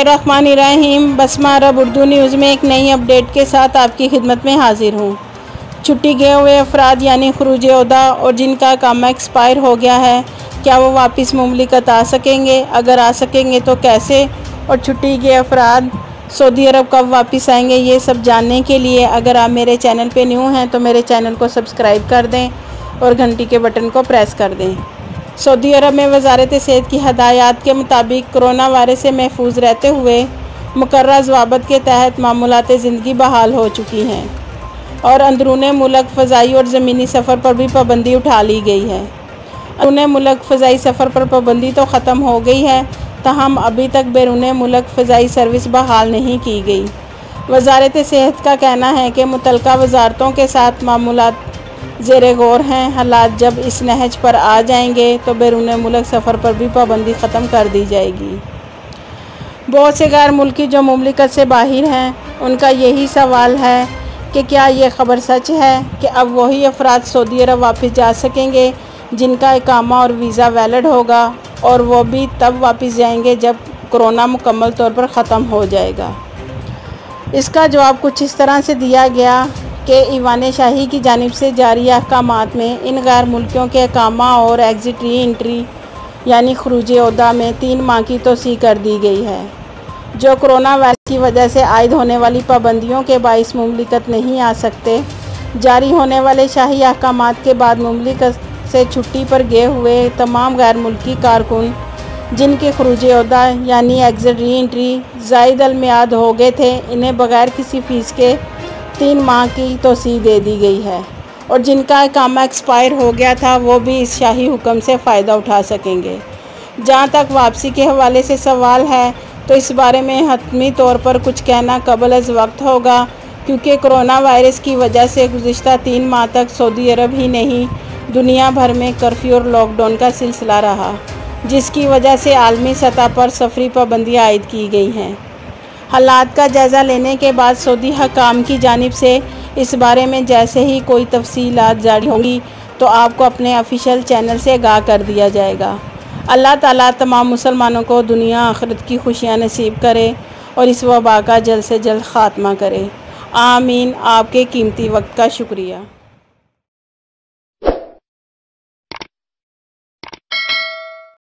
बिस्मिल्लाहिर्रहमानिर्रहीम। बसमा अरब उर्दू न्यूज़ में एक नई अपडेट के साथ आपकी खिदमत में हाजिर हूँ। छुट्टी गए हुए अफराद यानी खरूज ओहदा और जिनका इकामा एक्सपायर हो गया है, क्या वो वापस मुमलिकत आ सकेंगे? अगर आ सकेंगे तो कैसे? और छुट्टी गए अफराद सऊदी अरब कब वापस आएंगे? ये सब जानने के लिए अगर आप मेरे चैनल पे न्यू हैं तो मेरे चैनल को सब्सक्राइब कर दें और घंटी के बटन को प्रेस कर दें। सऊदी अरब में वजारत सेहत की हदायत के मुताबिक कोरोना वायरस से महफूज रहते हुए मुकर्रर ज़वाबित के तहत मामूलात ज़िंदगी बहाल हो चुकी हैं और अंदरूने मुल्क फ़ज़ाई और ज़मीनी सफ़र पर भी पाबंदी उठा ली गई है। अंदरूने मुल्क फ़ज़ाई सफ़र पर पाबंदी तो ख़त्म हो गई है, ताहम अभी तक बैरून मुल्क फ़ज़ाई सर्विस बहाल नहीं की गई। वजारत सेहत का कहना है कि मुतल्लिका वजारतों के साथ मामूलात ज़ेरे गौर हैं। हालात जब इस नहज पर आ जाएंगे तो बैरून मुल्क सफ़र पर भी पाबंदी ख़त्म कर दी जाएगी। बहुत से गैर मुल्की जो मुमलिकत से बाहर हैं, उनका यही सवाल है कि क्या ये ख़बर सच है कि अब वही अफराद सऊदी अरब वापस जा सकेंगे जिनका इकामा और वीज़ा वैलिड होगा, और वो भी तब वापस जाएंगे जब कोरोना मुकम्मल तौर पर ख़त्म हो जाएगा। इसका जवाब कुछ इस तरह से दिया गया कि ईवान शाही की जानिब से जारी अहकामात में इन गैर मुल्कियों के इकामा और एग्ज़िट री एंट्री यानी खरूज ओहदा में 3 माह की तोसी कर दी गई है। जो कोरोना वायरस की वजह से आयद होने वाली पाबंदियों के बाइस मुमलिकत नहीं आ सकते। जारी होने वाले शाही अहकामात के बाद मुमलिकत से छुट्टी पर गए हुए तमाम गैर मुल्की कारकुन जिनके खरूज ओहदा यानी एग्ज़िट री एंट्री ज़ायद अल मियाद हो गए थे, इन्हें बगैर किसी फ़ीस के 3 माह की तोसी दे दी गई है, और जिनका इकामा एक्सपायर हो गया था वो भी इस शाही हुक्म से फ़ायदा उठा सकेंगे। जहाँ तक वापसी के हवाले से सवाल है तो इस बारे में हतमी तौर पर कुछ कहना कबल अज़ वक्त होगा, क्योंकि कोरोना वायरस की वजह से गुज़िश्ता 3 माह तक सऊदी अरब ही नहीं दुनिया भर में कर्फ्यू और लॉकडाउन का सिलसिला रहा, जिसकी वजह से आलमी सतह पर सफरी पाबंदियाँ आयद की गई हैं। हालात का जायज़ा लेने के बाद सऊदी हकाम की जानिब से इस बारे में जैसे ही कोई तफसीलात जारी होंगी तो आपको अपने ऑफिशियल चैनल से आगाह कर दिया जाएगा। अल्लाह ताला तमाम मुसलमानों को दुनिया आखिरत की खुशियाँ नसीब करे और इस वबा का जल्द से जल्द ख़ात्मा करे। आमीन। आपके कीमती वक्त का शुक्रिया।